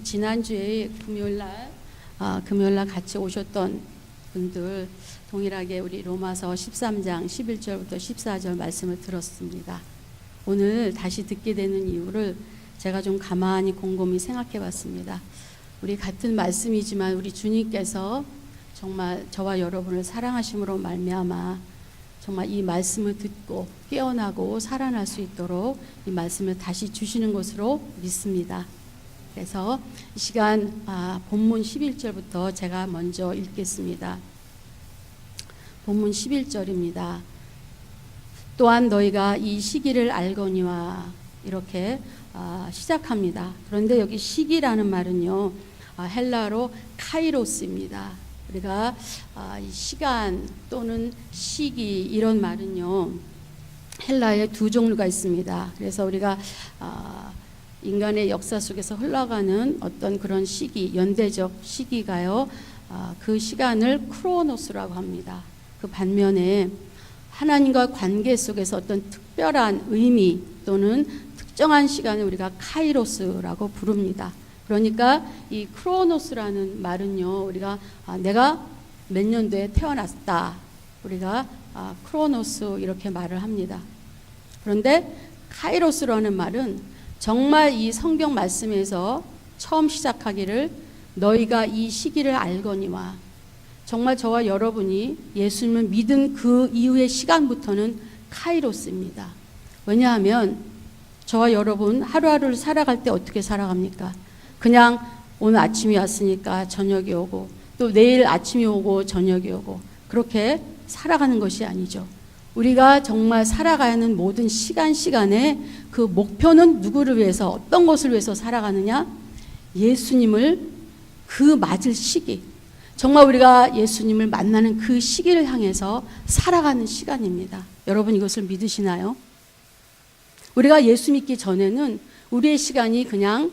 지난주에 금요일날 같이 오셨던 분들 동일하게 우리 로마서 13장 11절부터 14절 말씀을 들었습니다. 오늘 다시 듣게 되는 이유를 제가 좀 가만히 곰곰이 생각해 봤습니다. 우리 같은 말씀이지만 우리 주님께서 정말 저와 여러분을 사랑하심으로 말미암아 정말 이 말씀을 듣고 깨어나고 살아날 수 있도록 이 말씀을 다시 주시는 것으로 믿습니다. 그래서 이 시간 본문 11절부터 제가 먼저 읽겠습니다. 본문 11절입니다. 또한 너희가 이 시기를 알거니와 이렇게 시작합니다. 그런데 여기 시기라는 말은요, 헬라어로 카이로스입니다. 우리가 이 시간 또는 시기 이런 말은요, 헬라어에 두 종류가 있습니다. 그래서 우리가 인간의 역사 속에서 흘러가는 어떤 그런 시기, 연대적 시기가요, 그 시간을 크로노스라고 합니다. 그 반면에 하나님과 관계 속에서 어떤 특별한 의미 또는 특정한 시간을 우리가 카이로스라고 부릅니다. 그러니까 이 크로노스라는 말은요, 우리가 내가 몇 년도에 태어났다, 우리가 크로노스 이렇게 말을 합니다. 그런데 카이로스라는 말은 정말 이 성경 말씀에서 처음 시작하기를 너희가 이 시기를 알거니와, 정말 저와 여러분이 예수님을 믿은 그 이후의 시간부터는 카이로스입니다. 왜냐하면 저와 여러분 하루하루를 살아갈 때 어떻게 살아갑니까? 그냥 오늘 아침이 왔으니까 저녁이 오고 또 내일 아침이 오고 저녁이 오고 그렇게 살아가는 것이 아니죠. 우리가 정말 살아가야 하는 모든 시간에 그 목표는 누구를 위해서, 어떤 것을 위해서 살아가느냐? 예수님을 그 맞을 시기, 정말 우리가 예수님을 만나는 그 시기를 향해서 살아가는 시간입니다. 여러분 이것을 믿으시나요? 우리가 예수 믿기 전에는 우리의 시간이 그냥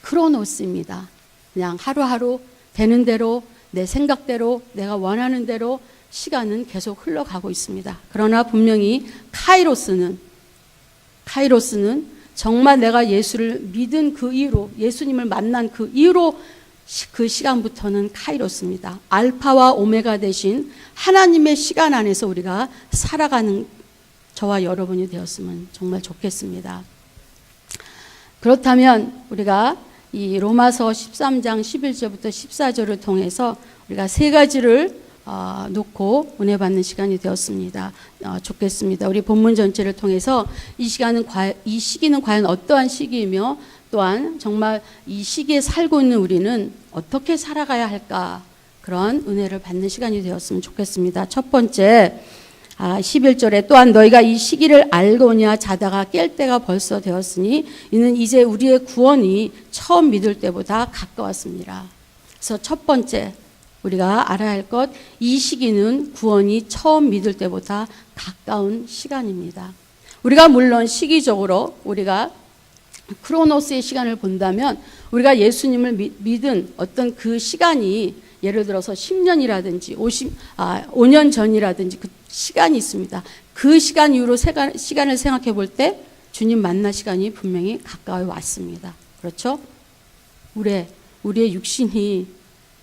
크로노스입니다. 그냥 하루하루 되는 대로, 내 생각대로, 내가 원하는 대로 시간은 계속 흘러가고 있습니다. 그러나 분명히 카이로스는 정말 내가 예수를 믿은 그 이후로, 예수님을 만난 그 이후로 그 시간부터는 카이로스입니다. 알파와 오메가 되신 하나님의 시간 안에서 우리가 살아가는 저와 여러분이 되었으면 정말 좋겠습니다. 그렇다면 우리가 이 로마서 13장 11절부터 14절을 통해서 우리가 세 가지를 놓고 은혜 받는 시간이 되었습니다. 좋겠습니다. 우리 본문 전체를 통해서 이 시기는 과연 어떠한 시기이며 또한 정말 이 시기에 살고 있는 우리는 어떻게 살아가야 할까, 그런 은혜를 받는 시간이 되었으면 좋겠습니다. 첫 번째 11절에 또한 너희가 이 시기를 알거냐 자다가 깰 때가 벌써 되었으니 이는 이제 우리의 구원이 처음 믿을 때보다 가까웠습니다. 그래서 첫 번째 우리가 알아야 할 것, 이 시기는 구원이 처음 믿을 때보다 가까운 시간입니다. 우리가 물론 시기적으로 우리가 크로노스의 시간을 본다면 우리가 예수님을 믿은 어떤 그 시간이 예를 들어서 10년이라든지 5년 전이라든지 그 시간이 있습니다. 그 시간 이후로 시간을 생각해 볼 때 주님 만날 시간이 분명히 가까이 왔습니다. 그렇죠? 우리의 육신이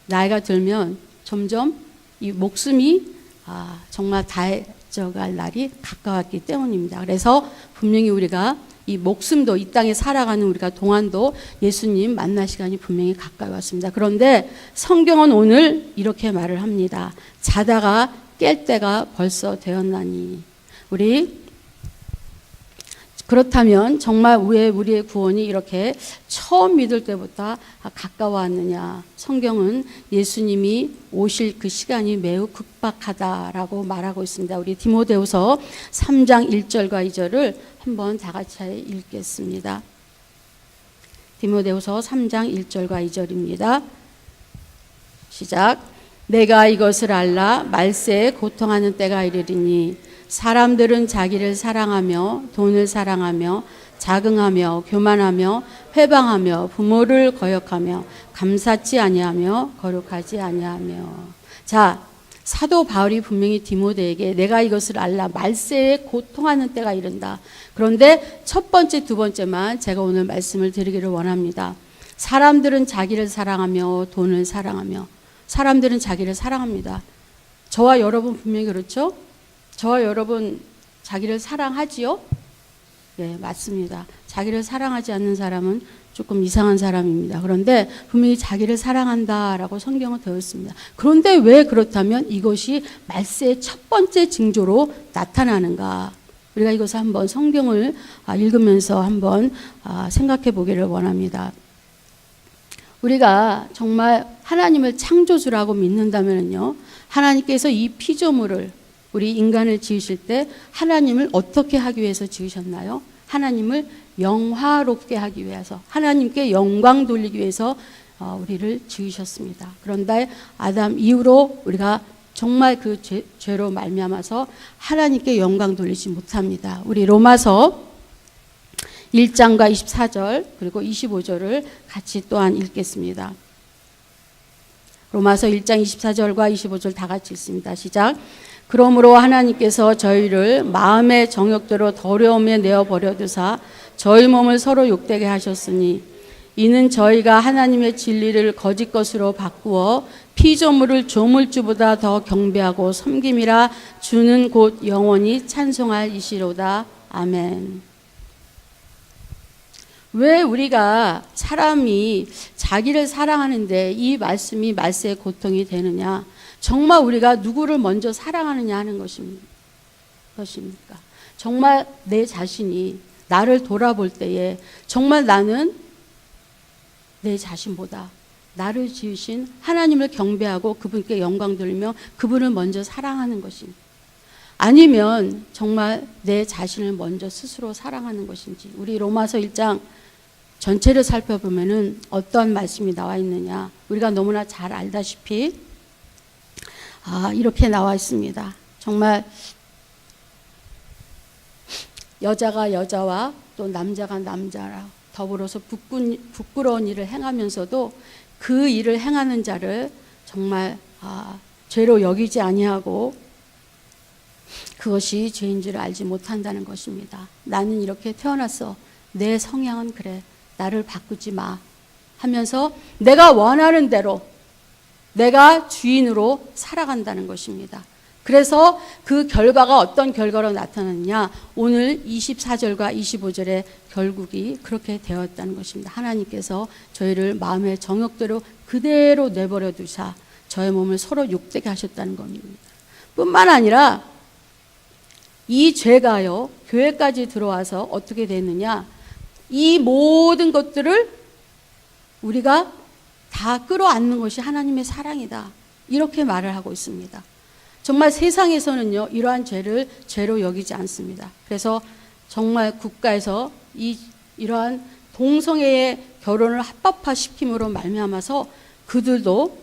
나이가 들면 점점 이 목숨이 정말 다해져갈 날이 가까웠기 때문입니다. 그래서 분명히 우리가 이 목숨도, 이 땅에 살아가는 우리가 동안도 예수님 만날 시간이 분명히 가까이 왔습니다. 그런데 성경은 오늘 이렇게 말을 합니다. 자다가 깰 때가 벌써 되었나니. 그렇다면 정말 왜 우리의 구원이 이렇게 처음 믿을 때보다 가까워왔느냐? 성경은 예수님이 오실 그 시간이 매우 급박하다라고 말하고 있습니다. 우리 디모데후서 3장 1절과 2절을 한번 다 같이 읽겠습니다. 디모데후서 3장 1절과 2절입니다. 시작. 내가 이것을 알라 말세에 고통하는 때가 이르리니 사람들은 자기를 사랑하며 돈을 사랑하며 자긍하며 교만하며 회방하며 부모를 거역하며 감사치 아니하며 거룩하지 아니하며. 자, 사도 바울이 분명히 디모데에게 내가 이것을 알라 말세에 고통하는 때가 이른다. 그런데 첫 번째, 두 번째만 제가 오늘 말씀을 드리기를 원합니다. 사람들은 자기를 사랑하며 돈을 사랑하며 사람들은 자기를 사랑합니다. 저와 여러분 분명히 그렇죠? 저와 여러분 자기를 사랑하지요? 네, 맞습니다. 자기를 사랑하지 않는 사람은 조금 이상한 사람입니다. 그런데 분명히 자기를 사랑한다라고 성경은 되어 있습니다. 그런데 왜 그렇다면 이것이 말세의 첫 번째 징조로 나타나는가? 우리가 이것을 한번 성경을 읽으면서 한번 생각해 보기를 원합니다. 우리가 정말 하나님을 창조주라고 믿는다면요, 하나님께서 이 피조물을 우리 인간을 지으실 때 하나님을 어떻게 하기 위해서 지으셨나요? 하나님을 영화롭게 하기 위해서, 하나님께 영광 돌리기 위해서 우리를 지으셨습니다. 그런데 아담 이후로 우리가 정말 그 죄로 말미암아서 하나님께 영광 돌리지 못합니다. 우리 로마서 1장과 24절 그리고 25절을 같이 또한 읽겠습니다. 로마서 1장 24절과 25절 다 같이 읽습니다. 시작. 그러므로 하나님께서 저희를 마음의 정욕대로 더러움에 내어버려 두사 저희 몸을 서로 욕되게 하셨으니 이는 저희가 하나님의 진리를 거짓 것으로 바꾸어 피조물을 조물주보다 더 경배하고 섬김이라 주는 곧 영원히 찬송할 이시로다. 아멘. 왜 우리가 사람이 자기를 사랑하는데 이 말씀이 말세의 고통이 되느냐? 정말 우리가 누구를 먼저 사랑하느냐 하는 것입니까? 정말 내 자신이 나를 돌아볼 때에 정말 나는 내 자신보다 나를 지으신 하나님을 경배하고 그분께 영광 돌리며 그분을 먼저 사랑하는 것입니다. 아니면 정말 내 자신을 먼저 스스로 사랑하는 것인지. 우리 로마서 1장 전체를 살펴보면은 어떤 말씀이 나와 있느냐. 우리가 너무나 잘 알다시피 이렇게 나와 있습니다. 정말 여자가 여자와 또 남자가 남자라 더불어서 부끄러운 일을 행하면서도 그 일을 행하는 자를 정말 죄로 여기지 아니하고 그것이 죄인 줄 알지 못한다는 것입니다. 나는 이렇게 태어났어. 내 성향은 그래. 나를 바꾸지 마 하면서 내가 원하는 대로 내가 주인으로 살아간다는 것입니다. 그래서 그 결과가 어떤 결과로 나타났냐? 오늘 24절과 25절의 결국이 그렇게 되었다는 것입니다. 하나님께서 저희를 마음의 정욕대로 그대로 내버려 두사 저의 몸을 서로 욕되게 하셨다는 겁니다. 뿐만 아니라 이 죄가요, 교회까지 들어와서 어떻게 됐느냐? 이 모든 것들을 우리가 다 끌어안는 것이 하나님의 사랑이다. 이렇게 말을 하고 있습니다. 정말 세상에서는요, 이러한 죄를 죄로 여기지 않습니다. 그래서 정말 국가에서 이러한 동성애의 결혼을 합법화시킴으로 말미암아서 그들도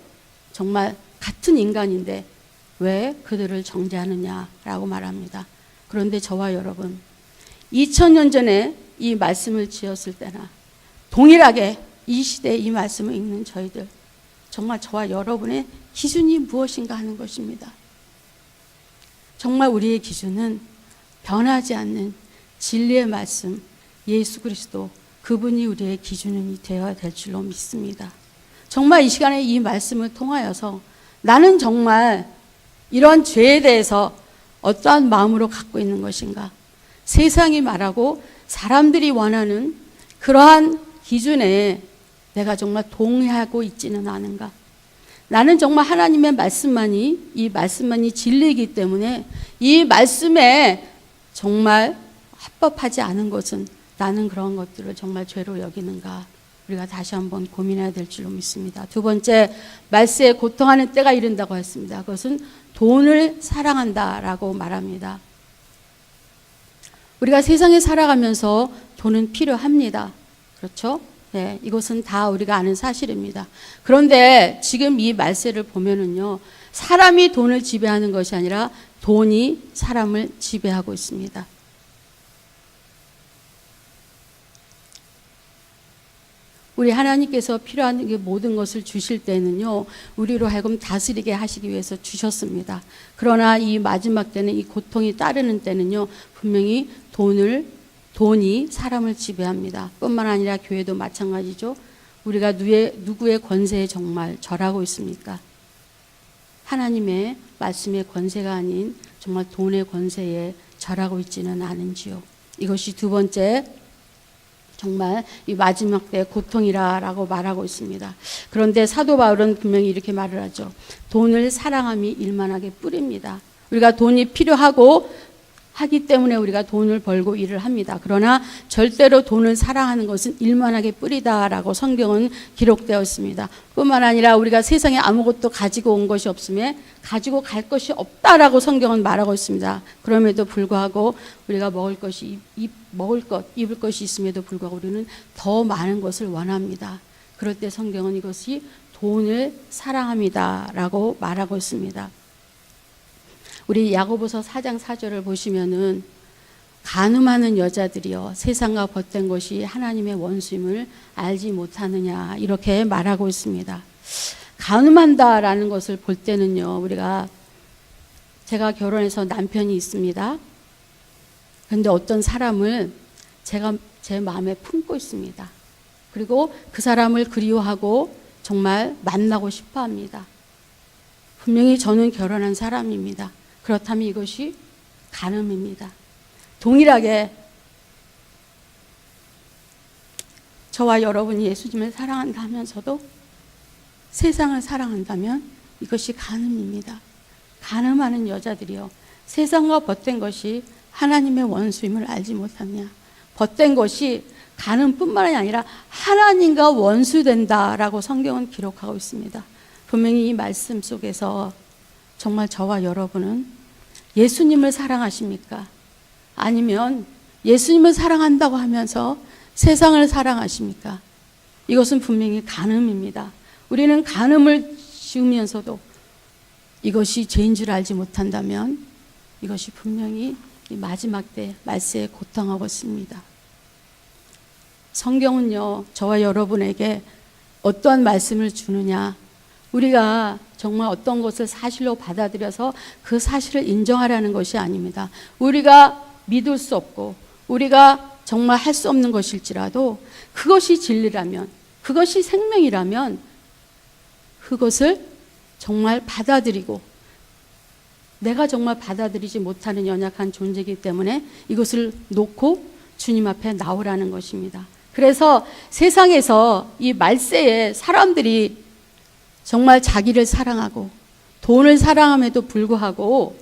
정말 같은 인간인데 왜 그들을 정죄하느냐라고 말합니다. 그런데 저와 여러분, 2000년 전에 이 말씀을 지었을 때나 동일하게 이 시대에 이 말씀을 읽는 저희들, 정말 저와 여러분의 기준이 무엇인가 하는 것입니다. 정말 우리의 기준은 변하지 않는 진리의 말씀, 예수 그리스도, 그분이 우리의 기준이 되어야 될 줄로 믿습니다. 정말 이 시간에 이 말씀을 통하여서 나는 정말 이런 죄에 대해서 어떠한 마음으로 갖고 있는 것인가? 세상이 말하고 사람들이 원하는 그러한 기준에 내가 정말 동의하고 있지는 않은가? 나는 정말 하나님의 말씀만이, 이 말씀만이 진리이기 때문에 이 말씀에 정말 합법하지 않은 것은 나는 그런 것들을 정말 죄로 여기는가? 우리가 다시 한번 고민해야 될 줄로 믿습니다. 두 번째, 말세에 고통하는 때가 이른다고 했습니다. 그것은 돈을 사랑한다라고 말합니다. 우리가 세상에 살아가면서 돈은 필요합니다. 그렇죠? 네, 이것은 다 우리가 아는 사실입니다. 그런데 지금 이 말세를 보면은요, 사람이 돈을 지배하는 것이 아니라 돈이 사람을 지배하고 있습니다. 우리 하나님께서 필요한 모든 것을 주실 때는요, 우리로 하여금 다스리게 하시기 위해서 주셨습니다. 그러나 이 마지막 때는, 이 고통이 따르는 때는요, 분명히 돈이 사람을 지배합니다. 뿐만 아니라 교회도 마찬가지죠. 우리가 누구의 권세에 정말 절하고 있습니까? 하나님의 말씀의 권세가 아닌 정말 돈의 권세에 절하고 있지는 않은지요. 이것이 두 번째, 정말 이 마지막 때의 고통이라고 말하고 있습니다. 그런데 사도 바울은 분명히 이렇게 말을 하죠. 돈을 사랑함이 일만하게 뿌립니다. 우리가 돈이 필요하고 하기 때문에 우리가 돈을 벌고 일을 합니다. 그러나 절대로 돈을 사랑하는 것은 일만하게 뿌리다라고 성경은 기록되어 있습니다. 뿐만 아니라 우리가 세상에 아무것도 가지고 온 것이 없음에 가지고 갈 것이 없다라고 성경은 말하고 있습니다. 그럼에도 불구하고 우리가 먹을 것, 입을 것이 있음에도 불구하고 우리는 더 많은 것을 원합니다. 그럴 때 성경은 이것이 돈을 사랑합니다라고 말하고 있습니다. 우리 야고보서 4장 4절을 보시면은 간음하는 여자들이여 세상과 벗된 것이 하나님의 원수임을 알지 못하느냐 이렇게 말하고 있습니다. 간음한다라는 것을 볼 때는요, 우리가 제가 결혼해서 남편이 있습니다. 그런데 어떤 사람을 제가 제 마음에 품고 있습니다. 그리고 그 사람을 그리워하고 정말 만나고 싶어 합니다. 분명히 저는 결혼한 사람입니다. 그렇다면 이것이 간음입니다. 동일하게 저와 여러분이 예수님을 사랑한다 하면서도 세상을 사랑한다면 이것이 간음입니다. 간음하는 여자들이요, 세상과 벗된 것이 하나님의 원수임을 알지 못하느냐. 벗된 것이 간음뿐만 아니라 하나님과 원수된다라고 성경은 기록하고 있습니다. 분명히 이 말씀 속에서 정말 저와 여러분은 예수님을 사랑하십니까? 아니면 예수님을 사랑한다고 하면서 세상을 사랑하십니까? 이것은 분명히 간음입니다. 우리는 간음을 지으면서도 이것이 죄인 줄 알지 못한다면 이것이 분명히 이 마지막 때 말세에 고통하고 있습니다. 성경은요, 저와 여러분에게 어떠한 말씀을 주느냐, 우리가 정말 어떤 것을 사실로 받아들여서 그 사실을 인정하라는 것이 아닙니다. 우리가 믿을 수 없고 우리가 정말 할 수 없는 것일지라도 그것이 진리라면, 그것이 생명이라면 그것을 정말 받아들이고, 내가 정말 받아들이지 못하는 연약한 존재이기 때문에 이것을 놓고 주님 앞에 나오라는 것입니다. 그래서 세상에서 이 말세에 사람들이 정말 자기를 사랑하고 돈을 사랑함에도 불구하고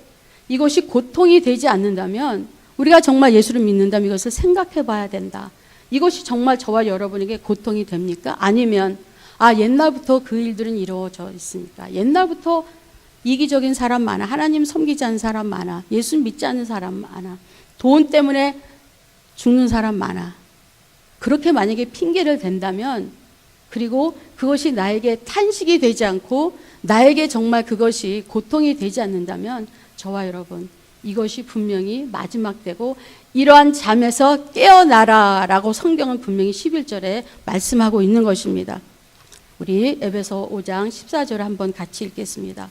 이것이 고통이 되지 않는다면, 우리가 정말 예수를 믿는다면 이것을 생각해 봐야 된다. 이것이 정말 저와 여러분에게 고통이 됩니까? 아니면 옛날부터 그 일들은 이루어져 있으니까, 옛날부터 이기적인 사람 많아, 하나님 섬기지 않는 사람 많아, 예수 믿지 않는 사람 많아, 돈 때문에 죽는 사람 많아. 그렇게 만약에 핑계를 댄다면, 그리고 그것이 나에게 탄식이 되지 않고 나에게 정말 그것이 고통이 되지 않는다면 저와 여러분, 이것이 분명히 마지막 때고 이러한 잠에서 깨어나라라고 성경은 분명히 11절에 말씀하고 있는 것입니다. 우리 에베소 5장 14절 한번 같이 읽겠습니다.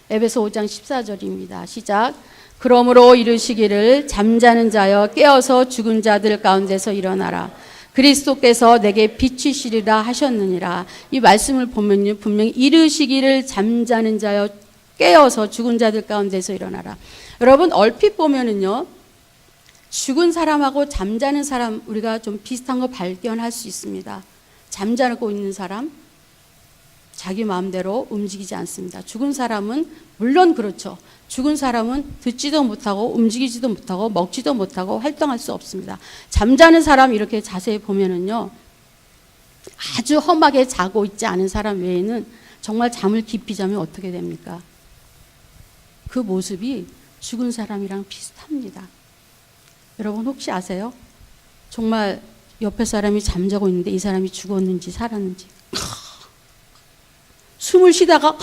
에베소 5장 14절입니다. 시작. 그러므로 이르시기를 잠자는 자여 깨어서 죽은 자들 가운데서 일어나라. 그리스도께서 내게 비치시리라 하셨느니라. 이 말씀을 보면요, 분명히 이르시기를 잠자는 자여 깨어서 죽은 자들 가운데서 일어나라. 여러분, 얼핏 보면은요, 죽은 사람하고 잠자는 사람 우리가 좀 비슷한 거 발견할 수 있습니다. 잠자고 있는 사람, 자기 마음대로 움직이지 않습니다. 죽은 사람은 물론 그렇죠. 죽은 사람은 듣지도 못하고 움직이지도 못하고 먹지도 못하고 활동할 수 없습니다. 잠자는 사람 이렇게 자세히 보면은요, 아주 험하게 자고 있지 않은 사람 외에는 정말 잠을 깊이 자면 어떻게 됩니까? 그 모습이 죽은 사람이랑 비슷합니다. 여러분 혹시 아세요? 정말 옆에 사람이 잠자고 있는데 이 사람이 죽었는지 살았는지 숨을 쉬다가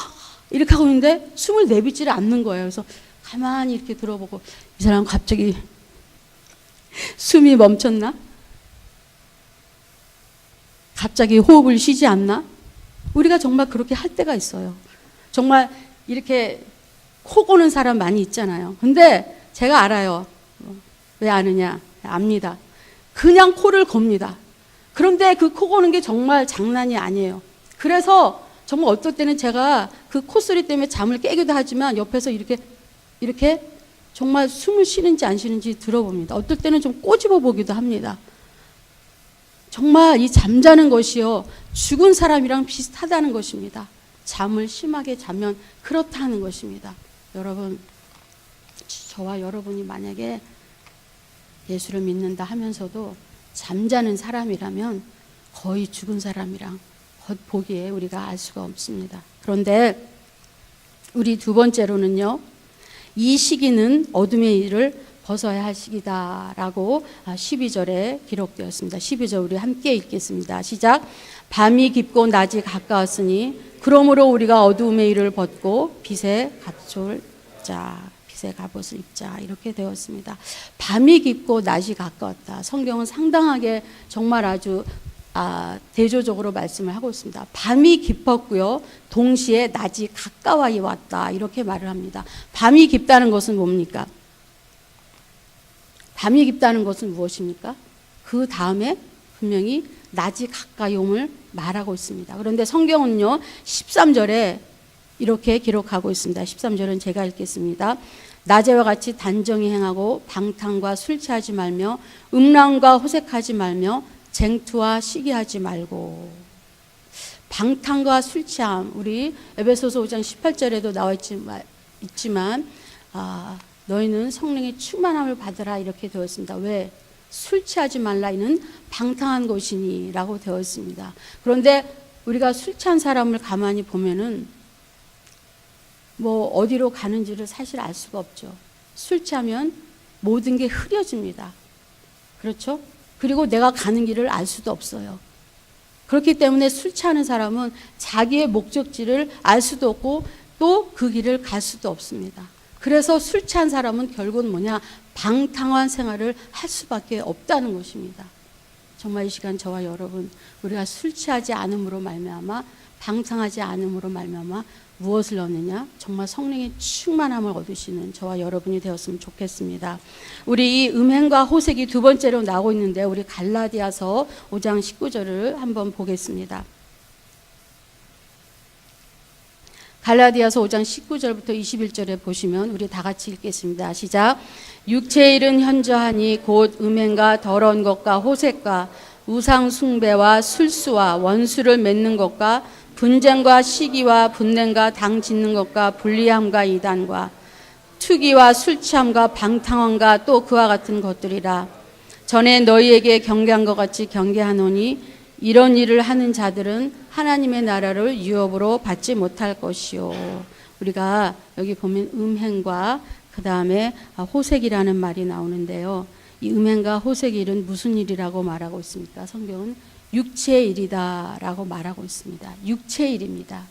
이렇게 하고 있는데 숨을 내뱉지를 않는 거예요. 그래서 가만히 이렇게 들어보고 이 사람 갑자기 숨이 멈췄나? 갑자기 호흡을 쉬지 않나? 우리가 정말 그렇게 할 때가 있어요. 정말 이렇게 코 고는 사람 많이 있잖아요. 근데 제가 알아요. 왜 아느냐? 압니다. 그냥 코를 겁니다. 그런데 그 코 고는 게 정말 장난이 아니에요. 그래서 정말 어떨 때는 제가 그 콧소리 때문에 잠을 깨기도 하지만 옆에서 이렇게 정말 숨을 쉬는지 안 쉬는지 들어봅니다. 어떨 때는 좀 꼬집어 보기도 합니다. 정말 이 잠자는 것이요, 죽은 사람이랑 비슷하다는 것입니다. 잠을 심하게 자면 그렇다는 것입니다. 여러분, 저와 여러분이 만약에 예수를 믿는다 하면서도 잠자는 사람이라면 거의 죽은 사람이랑 겉보기에 우리가 알 수가 없습니다. 그런데 우리 두 번째로는요, 이 시기는 어둠의 일을 벗어야 할 시기다라고 12절에 기록되었습니다. 12절 우리 함께 읽겠습니다. 시작. 밤이 깊고 낮이 가까웠으니 그러므로 우리가 어두움의 일을 벗고 빛의 값을 입자. 빛의 갑옷을 입자. 이렇게 되었습니다. 밤이 깊고 낮이 가까웠다. 성경은 상당하게 정말 아주 대조적으로 말씀을 하고 있습니다. 밤이 깊었고요, 동시에 낮이 가까워 왔다. 이렇게 말을 합니다. 밤이 깊다는 것은 뭡니까? 밤이 깊다는 것은 무엇입니까? 그 다음에 분명히 낮이 가까이 옴을 말하고 있습니다. 그런데 성경은요, 13절에 이렇게 기록하고 있습니다. 13절은 제가 읽겠습니다. 낮에와 같이 단정히 행하고 방탕과 술 취하지 말며 음란과 호색하지 말며 쟁투와 시기하지 말고. 방탕과 술 취함, 우리 에베소서 5장 18절에도 나와 있지만 너희는 성령의 충만함을 받으라 이렇게 되어 있습니다. 왜? 술 취하지 말라, 이는 방탕한 것이니 라고 되어 있습니다. 그런데 우리가 술 취한 사람을 가만히 보면은 뭐 어디로 가는지를 사실 알 수가 없죠. 술 취하면 모든 게 흐려집니다. 그렇죠? 그리고 내가 가는 길을 알 수도 없어요. 그렇기 때문에 술 취하는 사람은 자기의 목적지를 알 수도 없고 또 그 길을 갈 수도 없습니다. 그래서 술 취한 사람은 결국은 뭐냐? 방탕한 생활을 할 수밖에 없다는 것입니다. 정말 이 시간 저와 여러분, 우리가 술 취하지 않음으로 말미암아, 방탕하지 않음으로 말미암아 무엇을 얻느냐? 정말 성령의 충만함을 얻으시는 저와 여러분이 되었으면 좋겠습니다. 우리 이 음행과 호색이 두 번째로 나오고 있는데, 우리 갈라디아서 5장 19절을 한번 보겠습니다. 갈라디아서 5장 19절부터 21절에 보시면 우리 다 같이 읽겠습니다. 시작. 육체의 일은 현저하니 곧 음행과 더러운 것과 호색과 우상 숭배와 술수와 원수를 맺는 것과 분쟁과 시기와 분냄과 당 짓는 것과 불리함과 이단과 투기와 술취함과 방탕함과 또 그와 같은 것들이라. 전에 너희에게 경계한 것 같이 경계하노니 이런 일을 하는 자들은 하나님의 나라를 유업으로 받지 못할 것이요. 우리가 여기 보면 음행과 그 다음에 호색이라는 말이 나오는데요. 이 음행과 호색의 일은 무슨 일이라고 말하고 있습니까? 성경은 육체의 일이다라고 말하고 있습니다. 육체의 일입니다.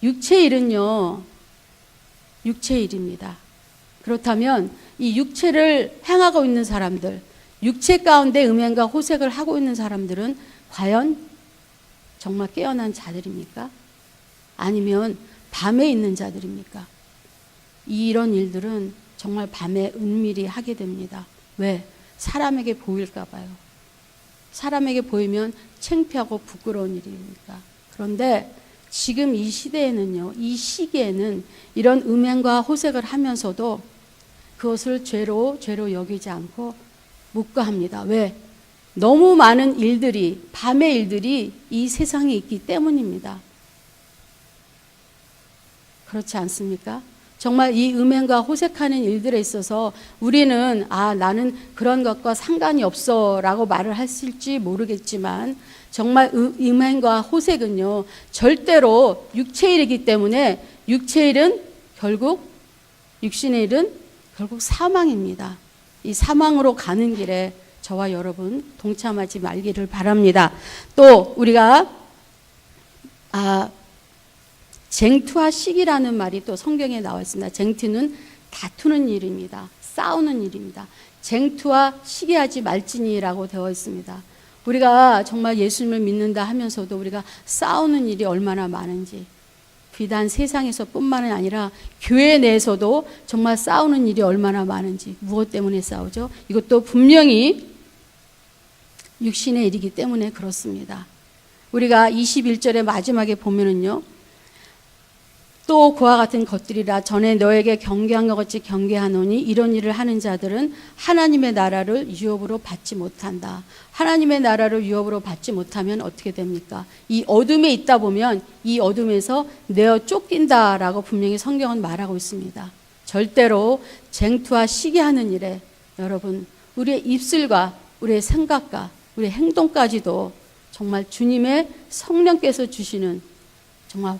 육체의 일은요, 육체의 일입니다. 그렇다면 이 육체를 행하고 있는 사람들, 육체 가운데 음행과 호색을 하고 있는 사람들은 과연 정말 깨어난 자들입니까? 아니면 밤에 있는 자들입니까? 이런 일들은 정말 밤에 은밀히 하게 됩니다. 왜? 사람에게 보일까 봐요. 사람에게 보이면 창피하고 부끄러운 일이니까. 그런데 지금 이 시대에는요, 이 시기에는 이런 음행과 호색을 하면서도 그것을 죄로 여기지 않고 묵과합니다. 왜? 너무 많은 일들이, 밤의 일들이 이 세상에 있기 때문입니다. 그렇지 않습니까? 정말 이 음행과 호색하는 일들에 있어서 우리는 나는 그런 것과 상관이 없어 라고 말을 했을지 모르겠지만, 정말 음행과 호색은요, 절대로 육체의 일이기 때문에 육체의 일은 결국, 육신의 일은 결국 사망입니다. 이 사망으로 가는 길에 저와 여러분 동참하지 말기를 바랍니다. 또 우리가 쟁투와 시기라는 말이 또 성경에 나와 있습니다. 쟁투는 다투는 일입니다. 싸우는 일입니다. 쟁투와 시기하지 말지니라고 되어 있습니다. 우리가 정말 예수님을 믿는다 하면서도 우리가 싸우는 일이 얼마나 많은지, 비단 세상에서 뿐만 아니라 교회 내에서도 정말 싸우는 일이 얼마나 많은지, 무엇 때문에 싸우죠? 이것도 분명히 육신의 일이기 때문에 그렇습니다. 우리가 21절의 마지막에 보면은요, 또 그와 같은 것들이라 전에 너에게 경계한 것 같이 경계하노니 이런 일을 하는 자들은 하나님의 나라를 유업으로 받지 못한다. 하나님의 나라를 유업으로 받지 못하면 어떻게 됩니까? 이 어둠에 있다 보면 이 어둠에서 내어 쫓긴다라고 분명히 성경은 말하고 있습니다. 절대로 쟁투와 시기하는 일에 여러분, 우리의 입술과 우리의 생각과 우리의 행동까지도 정말 주님의 성령께서 주시는 정말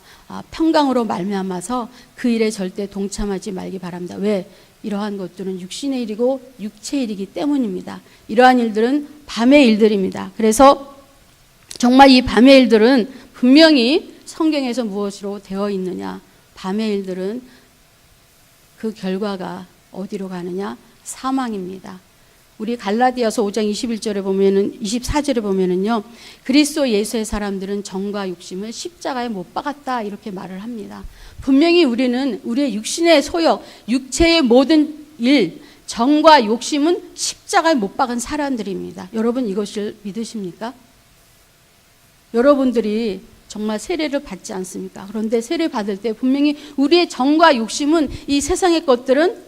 평강으로 말미암아서 그 일에 절대 동참하지 말기 바랍니다. 왜? 이러한 것들은 육신의 일이고 육체의 일이기 때문입니다. 이러한 일들은 밤의 일들입니다. 그래서 정말 이 밤의 일들은 분명히 성경에서 무엇으로 되어 있느냐? 밤의 일들은 그 결과가 어디로 가느냐? 사망입니다. 우리 갈라디아서 5장 21절에 보면은 24절에 보면은요. 그리스도 예수의 사람들은 정과 욕심을 십자가에 못 박았다 이렇게 말을 합니다. 분명히 우리는 우리의 육신의 소욕, 육체의 모든 일, 정과 욕심은 십자가에 못 박은 사람들입니다. 여러분 이것을 믿으십니까? 여러분들이 정말 세례를 받지 않습니까? 그런데 세례 받을 때 분명히 우리의 정과 욕심은 이 세상의 것들은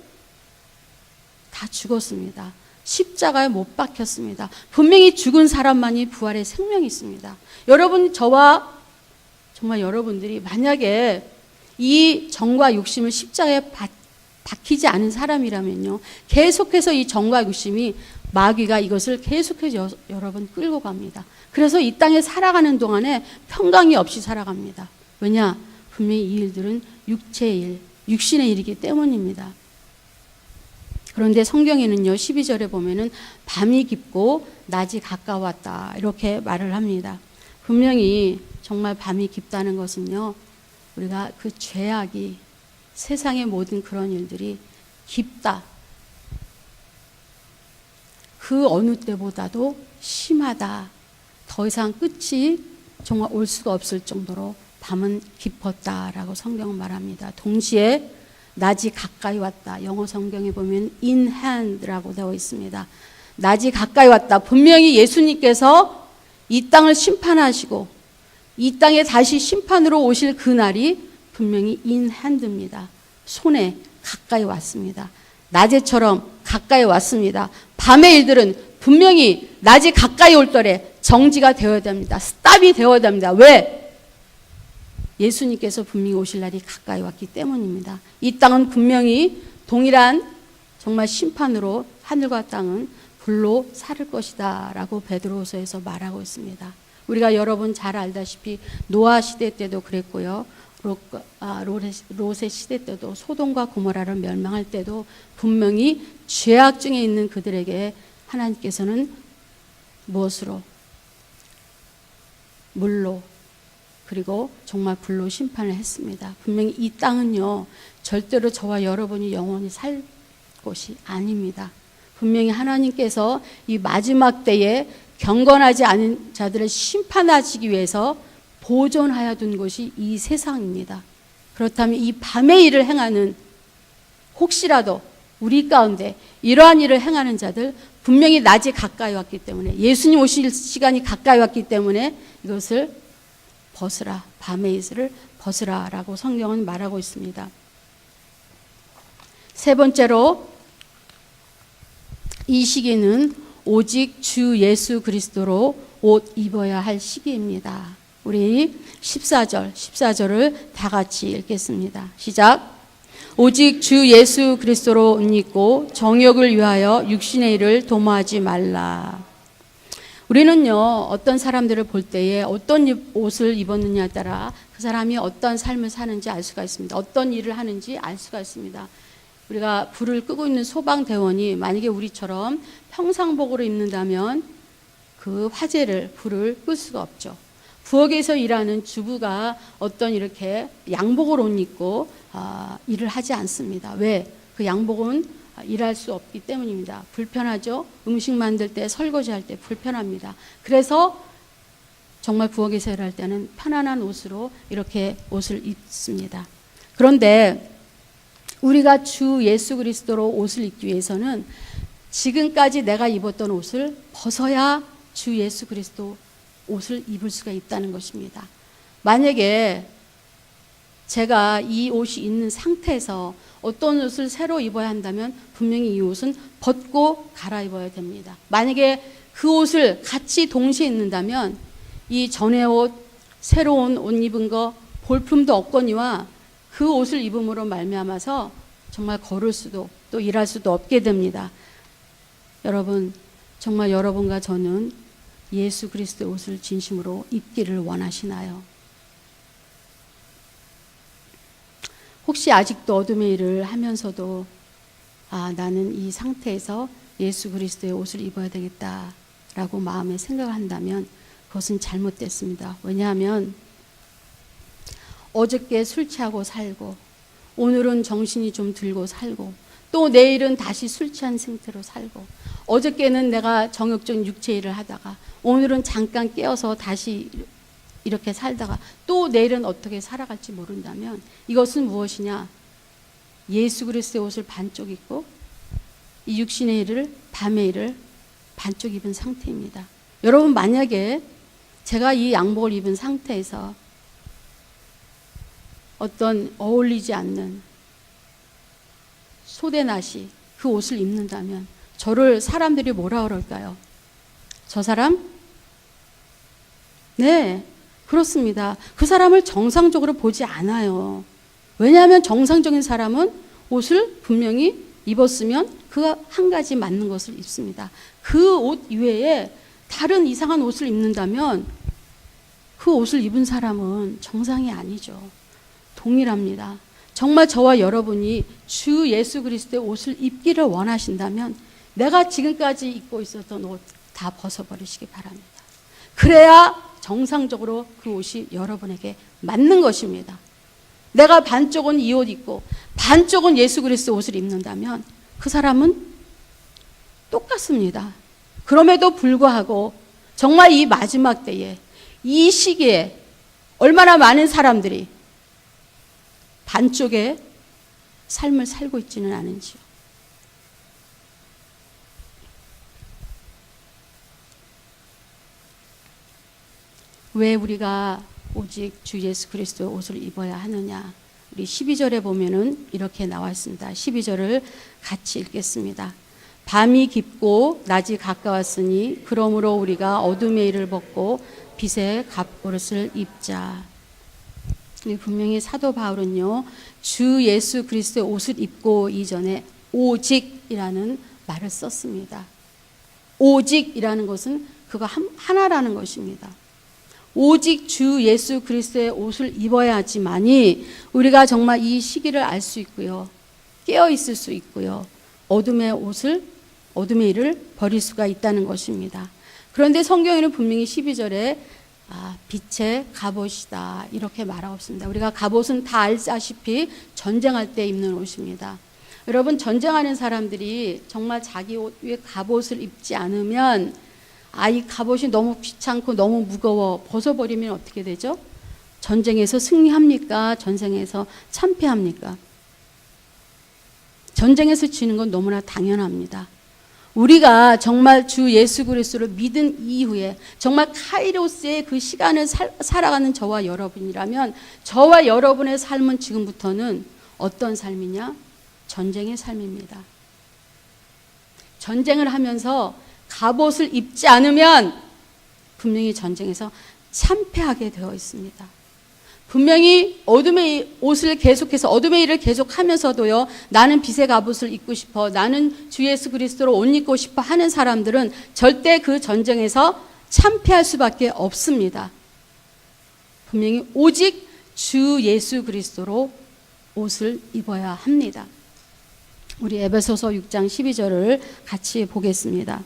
다 죽었습니다. 십자가에 못 박혔습니다. 분명히 죽은 사람만이 부활의 생명이 있습니다. 여러분, 저와 정말 여러분들이 만약에 이 정과 욕심을 십자가에 박히지 않은 사람이라면요, 계속해서 이 정과 욕심이 마귀가 이것을 계속해서 여러분 끌고 갑니다. 그래서 이 땅에 살아가는 동안에 평강이 없이 살아갑니다. 왜냐? 분명히 이 일들은 육체의 일, 육신의 일이기 때문입니다. 그런데 성경에는요, 12절에 보면은 밤이 깊고 낮이 가까웠다 이렇게 말을 합니다. 분명히 정말 밤이 깊다는 것은요, 우리가 그 죄악이, 세상의 모든 그런 일들이 깊다, 그 어느 때보다도 심하다, 더 이상 끝이 정말 올 수가 없을 정도로 밤은 깊었다라고 성경은 말합니다. 동시에 낮이 가까이 왔다. 영어 성경에 보면 in hand라고 되어 있습니다. 낮이 가까이 왔다. 분명히 예수님께서 이 땅을 심판하시고 이 땅에 다시 심판으로 오실 그날이 분명히 in hand입니다. 손에 가까이 왔습니다. 낮에처럼 가까이 왔습니다. 밤의 일들은 분명히 낮이 가까이 올 때에 정지가 되어야 됩니다. 스탑이 되어야 됩니다. 왜? 예수님께서 분명히 오실 날이 가까이 왔기 때문입니다. 이 땅은 분명히 동일한 정말 심판으로 하늘과 땅은 불로 사를 것이다 라고 베드로서에서 말하고 있습니다. 우리가 여러분 잘 알다시피 노아 시대 때도 그랬고요. 롯의 시대 때도 소돔과 고모라를 멸망할 때도 분명히 죄악 중에 있는 그들에게 하나님께서는 무엇으로? 물로, 그리고 정말 불로 심판을 했습니다. 분명히 이 땅은요, 절대로 저와 여러분이 영원히 살 곳이 아닙니다. 분명히 하나님께서 이 마지막 때에 경건하지 않은 자들을 심판하시기 위해서 보존하여 둔 곳이 이 세상입니다. 그렇다면 이 밤의 일을 행하는, 혹시라도 우리 가운데 이러한 일을 행하는 자들, 분명히 낮이 가까이 왔기 때문에, 예수님 오실 시간이 가까이 왔기 때문에 이것을 벗으라, 밤의 이슬을 벗으라 라고 성경은 말하고 있습니다. 세 번째로, 이 시기는 오직 주 예수 그리스도로 옷 입어야 할 시기입니다. 우리 14절을 다 같이 읽겠습니다. 시작. 오직 주 예수 그리스도로 옷 입고 정욕을 위하여 육신의 일을 도모하지 말라. 우리는요, 어떤 사람들을 볼 때에 어떤 옷을 입었느냐에 따라 그 사람이 어떤 삶을 사는지 알 수가 있습니다. 어떤 일을 하는지 알 수가 있습니다. 우리가 불을 끄고 있는 소방대원이 만약에 우리처럼 평상복으로 입는다면 그 화재를, 불을 끌 수가 없죠. 부엌에서 일하는 주부가 어떤 이렇게 양복을 옷 입고 일을 하지 않습니다. 왜? 그 양복은 일할 수 없기 때문입니다. 불편하죠. 음식 만들 때, 설거지할 때 불편합니다. 그래서 정말 부엌에서 일할 때는 편안한 옷으로 이렇게 옷을 입습니다. 그런데 우리가 주 예수 그리스도로 옷을 입기 위해서는 지금까지 내가 입었던 옷을 벗어야 주 예수 그리스도 옷을 입을 수가 있다는 것입니다. 만약에 제가 이 옷이 있는 상태에서 어떤 옷을 새로 입어야 한다면 분명히 이 옷은 벗고 갈아입어야 됩니다. 만약에 그 옷을 같이 동시에 입는다면 이 전의 옷, 새로운 옷 입은 거 볼품도 없거니와 그 옷을 입음으로 말미암아서 정말 걸을 수도 또 일할 수도 없게 됩니다. 여러분, 정말 여러분과 저는 예수 그리스도의 옷을 진심으로 입기를 원하시나요? 혹시 아직도 어둠의 일을 하면서도 나는 이 상태에서 예수 그리스도의 옷을 입어야 되겠다라고 마음에 생각을 한다면 그것은 잘못됐습니다. 왜냐하면 어저께 술 취하고 살고 오늘은 정신이 좀 들고 살고 또 내일은 다시 술 취한 상태로 살고 어저께는 내가 정욕적인 육체 일을 하다가 오늘은 잠깐 깨어서 다시 이렇게 살다가 또 내일은 어떻게 살아갈지 모른다면 이것은 무엇이냐? 예수 그리스도의 옷을 반쪽 입고 이 육신의 일을 밤의 일을 반쪽 입은 상태입니다. 여러분, 만약에 제가 이 양복을 입은 상태에서 어떤 어울리지 않는 소대낫이 그 옷을 입는다면 저를 사람들이 뭐라 그럴까요? 저 사람? 네, 그렇습니다. 그 사람을 정상적으로 보지 않아요. 왜냐하면 정상적인 사람은 옷을 분명히 입었으면 그 한 가지 맞는 것을 입습니다. 그 옷 이외에 다른 이상한 옷을 입는다면 그 옷을 입은 사람은 정상이 아니죠. 동일합니다. 정말 저와 여러분이 주 예수 그리스도의 옷을 입기를 원하신다면 내가 지금까지 입고 있었던 옷 다 벗어버리시기 바랍니다. 그래야 정상적으로 그 옷이 여러분에게 맞는 것입니다. 내가 반쪽은 이 옷 입고 반쪽은 예수 그리스도 옷을 입는다면 그 사람은 똑같습니다. 그럼에도 불구하고 정말 이 마지막 때에 이 시기에 얼마나 많은 사람들이 반쪽의 삶을 살고 있지는 않은지요. 왜 우리가 오직 주 예수 그리스도의 옷을 입어야 하느냐? 우리 12절에 보면은 이렇게 나와 있습니다. 12절을 같이 읽겠습니다. 밤이 깊고 낮이 가까웠으니 그러므로 우리가 어둠의 일을 벗고 빛의 갑옷을 입자. 분명히 사도 바울은요, 주 예수 그리스도의 옷을 입고 이전에 오직이라는 말을 썼습니다. 오직이라는 것은 그거 하나라는 것입니다. 오직 주 예수 그리스도의 옷을 입어야지만이 우리가 정말 이 시기를 알 수 있고요, 깨어 있을 수 있고요, 어둠의 일을 버릴 수가 있다는 것입니다. 그런데 성경에는 분명히 12절에 빛의 갑옷이다 이렇게 말하고 있습니다. 우리가 갑옷은 다 알다시피 전쟁할 때 입는 옷입니다. 여러분, 전쟁하는 사람들이 정말 자기 옷 위에 갑옷을 입지 않으면 이 갑옷이 너무 귀찮고 너무 무거워 벗어버리면 어떻게 되죠? 전쟁에서 승리합니까? 전쟁에서 참패합니까? 전쟁에서 지는 건 너무나 당연합니다. 우리가 정말 주 예수 그리스도를 믿은 이후에 정말 카이로스의 그 시간을 살아가는 저와 여러분이라면 저와 여러분의 삶은 지금부터는 어떤 삶이냐? 전쟁의 삶입니다. 전쟁을 하면서 갑옷을 입지 않으면 분명히 전쟁에서 참패하게 되어 있습니다. 분명히 어둠의 옷을 계속해서 어둠의 일을 계속하면서도요, 나는 빛의 갑옷을 입고 싶어, 나는 주 예수 그리스도로 옷 입고 싶어 하는 사람들은 절대 그 전쟁에서 참패할 수밖에 없습니다. 분명히 오직 주 예수 그리스도로 옷을 입어야 합니다. 우리 에베소서 6장 12절을 같이 보겠습니다.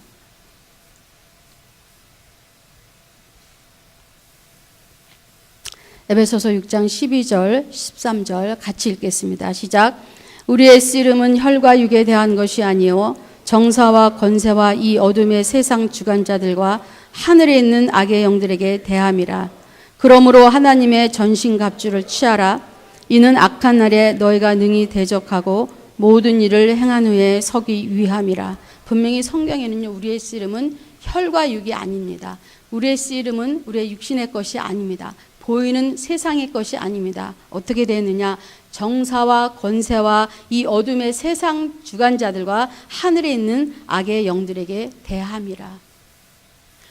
에베소서 6장 12절, 13절 같이 읽겠습니다. 시작. 우리의 씨름은 혈과 육에 대한 것이 아니요 정사와 권세와 이 어둠의 세상 주관자들과 하늘에 있는 악의 영들에게 대함이라. 그러므로 하나님의 전신갑주를 취하라. 이는 악한 날에 너희가 능히 대적하고 모든 일을 행한 후에 서기 위함이라. 분명히 성경에는요, 우리의 씨름은 혈과 육이 아닙니다. 우리의 씨름은 우리의 육신의 것이 아닙니다. 보이는 세상의 것이 아닙니다. 어떻게 되느냐? 정사와 권세와 이 어둠의 세상 주관자들과 하늘에 있는 악의 영들에게 대함이라.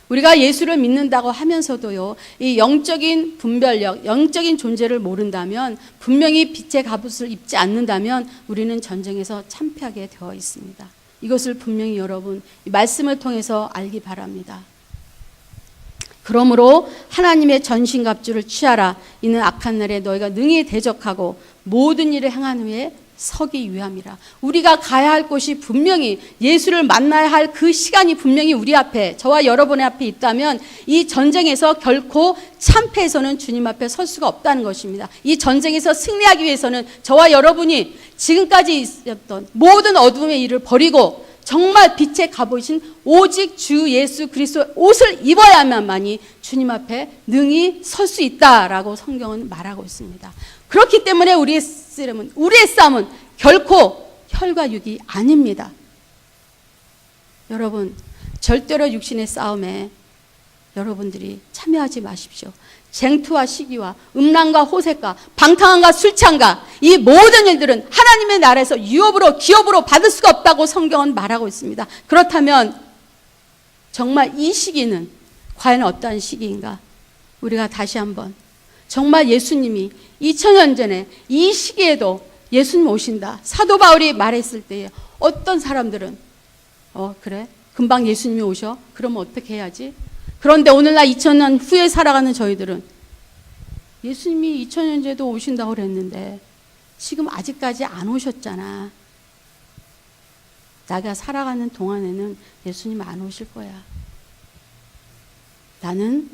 우리가 예수를 믿는다고 하면서도요, 이 영적인 분별력, 영적인 존재를 모른다면, 분명히 빛의 갑옷을 입지 않는다면 우리는 전쟁에서 참패하게 되어 있습니다. 이것을 분명히 여러분 이 말씀을 통해서 알기 바랍니다. 그러므로 하나님의 전신갑주를 취하라. 이는 악한 날에 너희가 능히 대적하고 모든 일을 행한 후에 서기 위함이라. 우리가 가야 할 곳이 분명히 예수를 만나야 할 그 시간이 분명히 우리 앞에, 저와 여러분의 앞에 있다면 이 전쟁에서 결코 참패해서는 주님 앞에 설 수가 없다는 것입니다. 이 전쟁에서 승리하기 위해서는 저와 여러분이 지금까지 있었던 모든 어둠의 일을 버리고 정말 빛의 갑옷이신 오직 주 예수 그리스도의 옷을 입어야만이 주님 앞에 능히 설 수 있다라고 성경은 말하고 있습니다. 그렇기 때문에 우리의 싸움은 결코 혈과 육이 아닙니다. 여러분, 절대로 육신의 싸움에 여러분들이 참여하지 마십시오. 쟁투와 시기와 음란과 호색과 방탕함과 술창과 이 모든 일들은 하나님의 나라에서 유업으로 기업으로 받을 수가 없다고 성경은 말하고 있습니다. 그렇다면 정말 이 시기는 과연 어떠한 시기인가? 우리가 다시 한번 정말 예수님이 2000년 전에 이 시기에도 예수님 오신다. 사도 바울이 말했을 때에 어떤 사람들은 그래? 금방 예수님이 오셔? 그러면 어떻게 해야지? 그런데 오늘날 2000년 후에 살아가는 저희들은 예수님이 2000년 전에도 오신다고 그랬는데 지금 아직까지 안 오셨잖아. 내가 살아가는 동안에는 예수님 안 오실 거야. 나는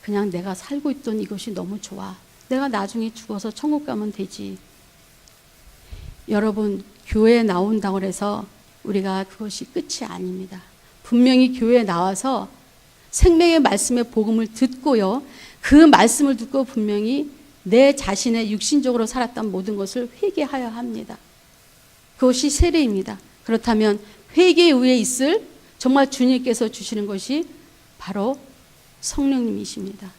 그냥 내가 살고 있던 이것이 너무 좋아. 내가 나중에 죽어서 천국 가면 되지. 여러분, 교회에 나온다고 해서 우리가 그것이 끝이 아닙니다. 분명히 교회에 나와서 생명의 말씀의 복음을 듣고요, 그 말씀을 듣고 분명히 내 자신의 육신적으로 살았던 모든 것을 회개하여야 합니다. 그것이 세례입니다. 그렇다면 회개 위에 있을 정말 주님께서 주시는 것이 바로 성령님이십니다.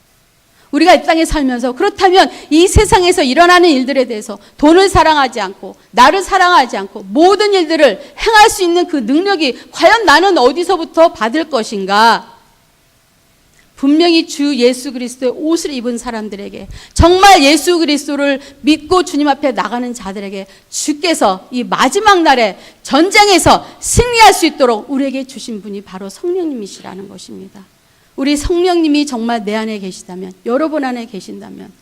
우리가 이 땅에 살면서 그렇다면 이 세상에서 일어나는 일들에 대해서 돈을 사랑하지 않고 나를 사랑하지 않고 모든 일들을 행할 수 있는 그 능력이 과연 나는 어디서부터 받을 것인가? 분명히 주 예수 그리스도의 옷을 입은 사람들에게, 정말 예수 그리스도를 믿고 주님 앞에 나가는 자들에게 주께서 이 마지막 날에 전쟁에서 승리할 수 있도록 우리에게 주신 분이 바로 성령님이시라는 것입니다. 우리 성령님이 정말 내 안에 계시다면, 여러분 안에 계신다면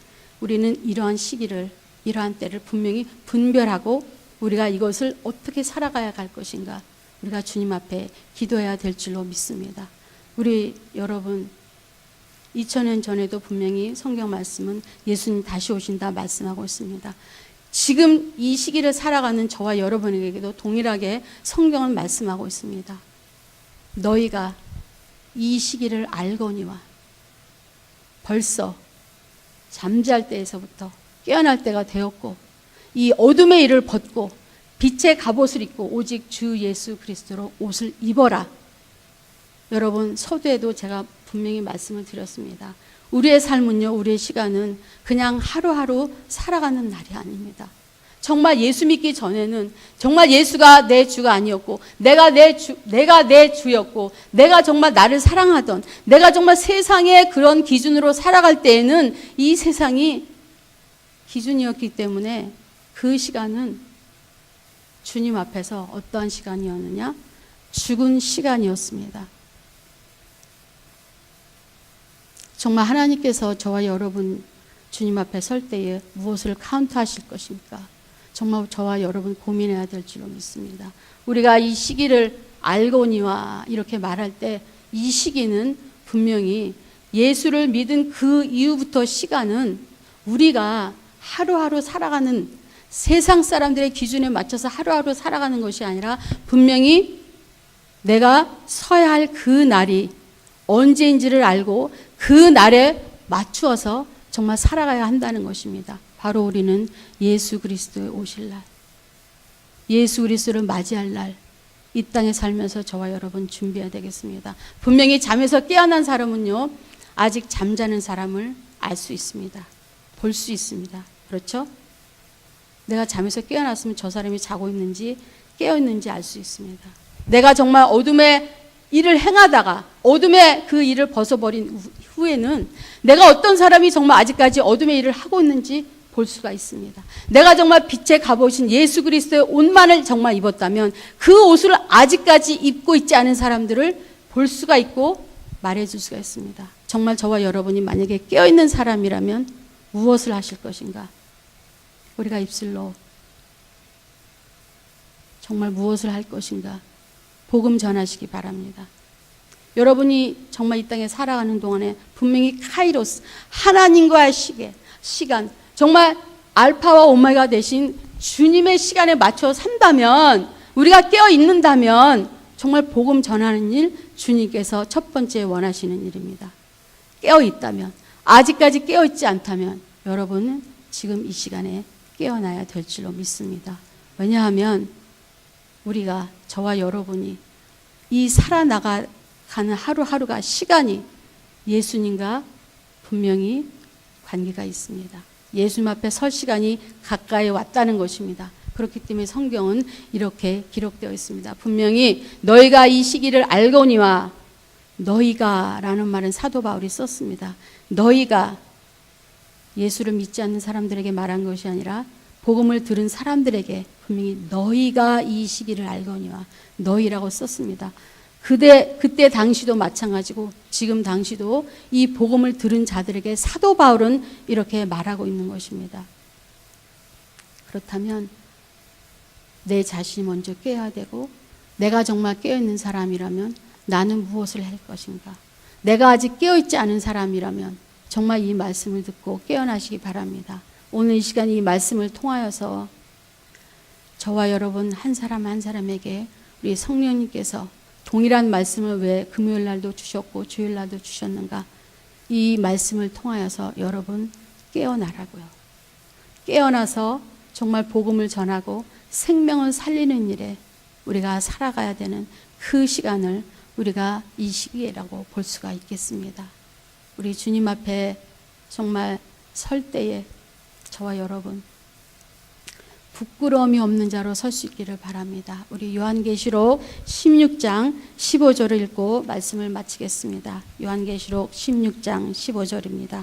우리는 이러한 시기를, 이러한 때를 분명히 분별하고 우리가 이것을 어떻게 살아가야 할 것인가, 우리가 주님 앞에 기도해야 될 줄로 믿습니다. 우리 여러분, 2000년 전에도 분명히 성경 말씀은 예수님 다시 오신다 말씀하고 있습니다. 지금 이 시기를 살아가는 저와 여러분에게도 동일하게 성경은 말씀하고 있습니다. 너희가 이 시기를 알거니와 벌써 잠잘 때에서부터 깨어날 때가 되었고 이 어둠의 일을 벗고 빛의 갑옷을 입고 오직 주 예수 그리스도로 옷을 입어라. 여러분, 서두에도 제가 분명히 말씀을 드렸습니다. 우리의 삶은요, 우리의 시간은 그냥 하루하루 살아가는 날이 아닙니다. 정말 예수 믿기 전에는 정말 예수가 내 주가 아니었고 내가 내 주였고 내가 정말 나를 사랑하던, 내가 정말 세상의 그런 기준으로 살아갈 때에는 이 세상이 기준이었기 때문에 그 시간은 주님 앞에서 어떠한 시간이었느냐? 죽은 시간이었습니다. 정말 하나님께서 저와 여러분 주님 앞에 설 때에 무엇을 카운트하실 것입니까? 정말 저와 여러분 고민해야 될 줄로 믿습니다. 우리가 이 시기를 알거니와 이렇게 말할 때 이 시기는 분명히 예수를 믿은 그 이후부터 시간은 우리가 하루하루 살아가는, 세상 사람들의 기준에 맞춰서 하루하루 살아가는 것이 아니라 분명히 내가 서야 할 그 날이 언제인지를 알고 그 날에 맞추어서 정말 살아가야 한다는 것입니다. 바로 우리는 예수 그리스도의 오실 날, 예수 그리스도를 맞이할 날, 이 땅에 살면서 저와 여러분 준비해야 되겠습니다. 분명히 잠에서 깨어난 사람은요, 아직 잠자는 사람을 알 수 있습니다. 볼 수 있습니다. 그렇죠? 내가 잠에서 깨어났으면 저 사람이 자고 있는지 깨어 있는지 알 수 있습니다. 내가 정말 어둠의 일을 행하다가 어둠의 그 일을 벗어버린 후에는 내가 어떤 사람이 정말 아직까지 어둠의 일을 하고 있는지 볼 수가 있습니다. 내가 정말 빛의 갑옷인 예수 그리스도의 옷만을 정말 입었다면 그 옷을 아직까지 입고 있지 않은 사람들을 볼 수가 있고 말해줄 수가 있습니다. 정말 저와 여러분이 만약에 깨어있는 사람이라면 무엇을 하실 것인가? 우리가 입술로 정말 무엇을 할 것인가? 복음 전하시기 바랍니다. 여러분이 정말 이 땅에 살아가는 동안에 분명히 카이로스, 하나님과의 시간, 정말 알파와 오메가 되신 주님의 시간에 맞춰 산다면, 우리가 깨어 있는다면 정말 복음 전하는 일 주님께서 첫 번째 원하시는 일입니다. 깨어 있다면, 아직까지 깨어 있지 않다면 여러분은 지금 이 시간에 깨어나야 될 줄로 믿습니다. 왜냐하면 우리가, 저와 여러분이 이 살아나가는 하루하루가, 시간이 예수님과 분명히 관계가 있습니다. 예수님 앞에 설 시간이 가까이 왔다는 것입니다. 그렇기 때문에 성경은 이렇게 기록되어 있습니다. 분명히 너희가 이 시기를 알거니와, 너희가 라는 말은 사도 바울이 썼습니다. 너희가 예수를 믿지 않는 사람들에게 말한 것이 아니라 복음을 들은 사람들에게 분명히 너희가 이 시기를 알거니와, 너희라고 썼습니다. 그때 당시도 마찬가지고 지금 당시도 이 복음을 들은 자들에게 사도 바울은 이렇게 말하고 있는 것입니다. 그렇다면 내 자신이 먼저 깨어야 되고, 내가 정말 깨어있는 사람이라면 나는 무엇을 할 것인가? 내가 아직 깨어있지 않은 사람이라면 정말 이 말씀을 듣고 깨어나시기 바랍니다. 오늘 이 시간 이 말씀을 통하여서 저와 여러분 한 사람 한 사람에게 우리 성령님께서 동일한 말씀을 왜 금요일 날도 주셨고 주일 날도 주셨는가? 이 말씀을 통하여서 여러분 깨어나라고요. 깨어나서 정말 복음을 전하고 생명을 살리는 일에 우리가 살아가야 되는 그 시간을 우리가 이 시기라고 볼 수가 있겠습니다. 우리 주님 앞에 정말 설 때에 저와 여러분 부끄러움이 없는 자로 설 수 있기를 바랍니다. 우리 요한계시록 16장 15절을 읽고 말씀을 마치겠습니다. 요한계시록 16장 15절입니다.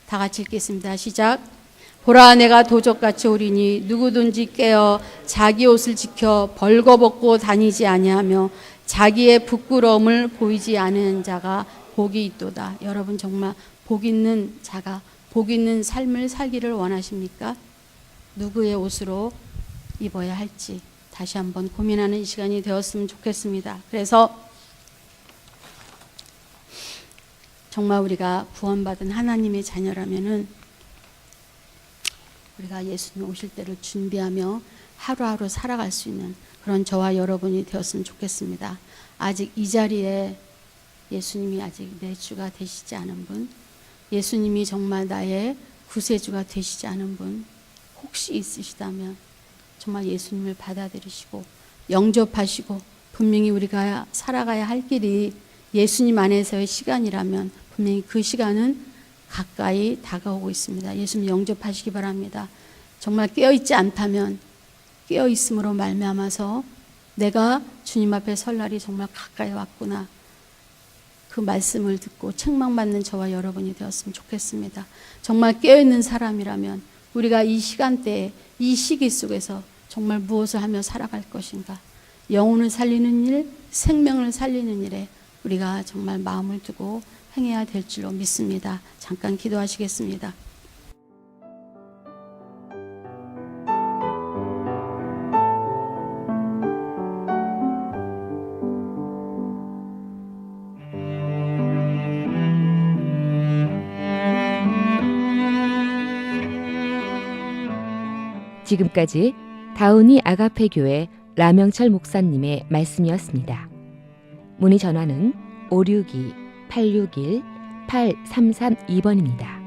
다 같이 읽겠습니다. 시작. 보라, 내가 도적같이 오리니 누구든지 깨어 자기 옷을 지켜 벌거벗고 다니지 아니하며 자기의 부끄러움을 보이지 않은 자가 복이 있도다. 여러분 정말 복 있는 자가, 복 있는 삶을 살기를 원하십니까? 누구의 옷으로 입어야 할지 다시 한번 고민하는 이 시간이 되었으면 좋겠습니다. 그래서 정말 우리가 구원받은 하나님의 자녀라면은 우리가 예수님 오실 때를 준비하며 하루하루 살아갈 수 있는 그런 저와 여러분이 되었으면 좋겠습니다. 아직 이 자리에 예수님이 아직 내 주가 되시지 않은 분, 예수님이 정말 나의 구세주가 되시지 않은 분 혹시 있으시다면 정말 예수님을 받아들이시고 영접하시고, 분명히 우리가 살아가야 할 길이 예수님 안에서의 시간이라면 분명히 그 시간은 가까이 다가오고 있습니다. 예수님 영접하시기 바랍니다. 정말 깨어있지 않다면 깨어있음으로 말미암아서 내가 주님 앞에 설 날이 정말 가까이 왔구나, 그 말씀을 듣고 책망받는 저와 여러분이 되었으면 좋겠습니다. 정말 깨어있는 사람이라면 우리가 이 시간대에, 이 시기 속에서 정말 무엇을 하며 살아갈 것인가, 영혼을 살리는 일, 생명을 살리는 일에 우리가 정말 마음을 두고 행해야 될 줄로 믿습니다. 잠깐 기도하시겠습니다. 지금까지 다운이 아가페 교회 라명철 목사님의 말씀이었습니다. 문의 전화는 562-861-8332번입니다.